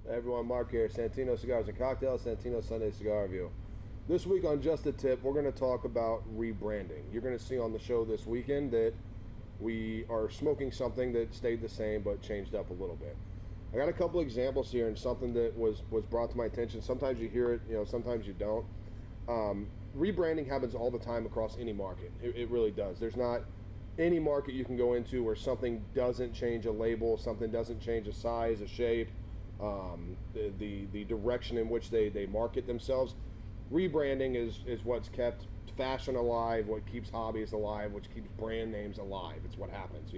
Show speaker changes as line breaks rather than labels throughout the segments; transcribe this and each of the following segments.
Hey everyone, Marc here, Santino Cigars and Cocktails, Santino Sunday Cigar Review. This week on Just a Tip, we're going to talk about rebranding. You're going to see on the show this weekend that we are smoking something that stayed the same but changed up a little bit. I got a couple examples here and something that was brought to my attention. Sometimes you hear it, sometimes you don't. Rebranding happens all the time across any market. It really does. There's not any market you can go into where something doesn't change a label, something doesn't change a size, a shape, the direction in which they market themselves. Rebranding is what's kept fashion alive, what keeps hobbies alive, which keeps brand names alive. It's what happens,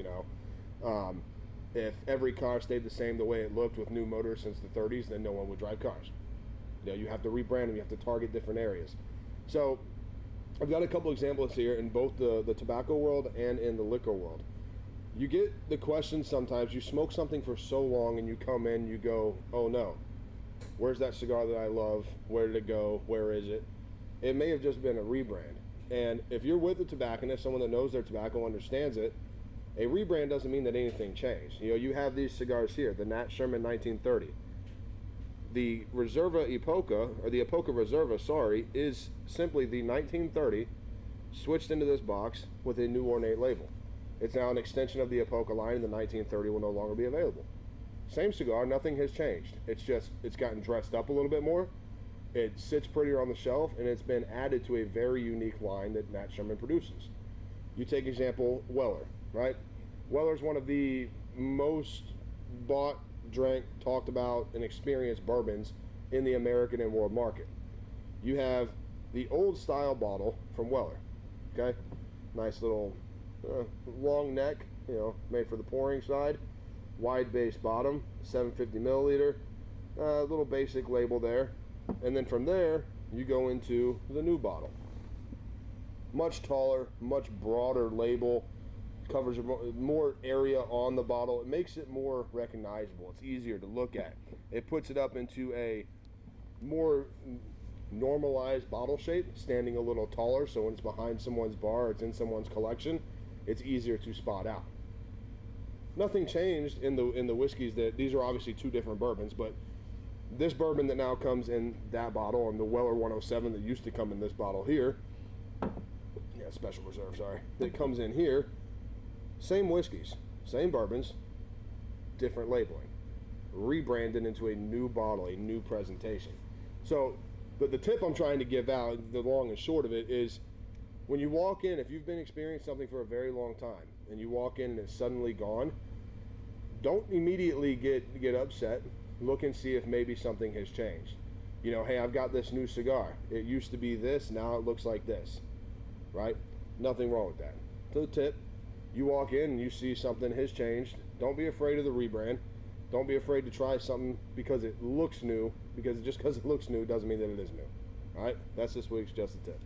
If every car stayed the same the way it looked with new motors since the 30s, then no one would drive cars. You have to rebrand them, you have to target different areas. So I've got a couple examples here in both the tobacco world and in the liquor world. You get the question sometimes, you smoke something for so long and you come in, you go, oh no, where's that cigar that I love? Where did it go? Where is it? It may have just been a rebrand. And if you're with a tobacconist, someone that knows their tobacco, understands it, a rebrand doesn't mean that anything changed. You have these cigars here, the Nat Sherman 1930. The Reserva Epoca, or the Epoca Reserva, sorry, is simply the 1930 switched into this box with a new ornate label. It's now an extension of the Epoca line, and the 1930 will no longer be available. Same cigar, nothing has changed. It's gotten dressed up a little bit more. It sits prettier on the shelf, and it's been added to a very unique line that Nat Sherman produces. You take example, Weller, right? Weller's one of the most bought, drank, talked about, and experienced bourbons in the American and world market. You have the old style bottle from Weller, okay? Nice little long neck, made for the pouring side, wide base bottom, 750 milliliter, little basic label there, and then from there you go into the new bottle. Much taller, much broader label, covers more area on the bottle. It makes it more recognizable. It's easier to look at. It puts it up into a more normalized bottle shape, standing a little taller, so when it's behind someone's bar, it's in someone's collection, it's easier to spot out. Nothing changed in the whiskeys. That these are obviously two different bourbons, but this bourbon that now comes in that bottle and the Weller 107 that used to come in this bottle here, special reserve, sorry, that comes in here, same whiskeys, same bourbons, different labeling, rebranded into a new bottle, a new presentation. So the tip I'm trying to give out, the long and short of it, is when you walk in, if you've been experiencing something for a very long time and you walk in and it's suddenly gone, don't immediately get upset. Look and see if maybe something has changed. Hey, I've got this new cigar. It used to be this, now it looks like this, right? Nothing wrong with that. So the tip, you walk in and you see something has changed, don't be afraid of the rebrand. Don't be afraid to try something because it looks new, because just because it looks new doesn't mean that it is new. All right, that's this week's Just a Tip.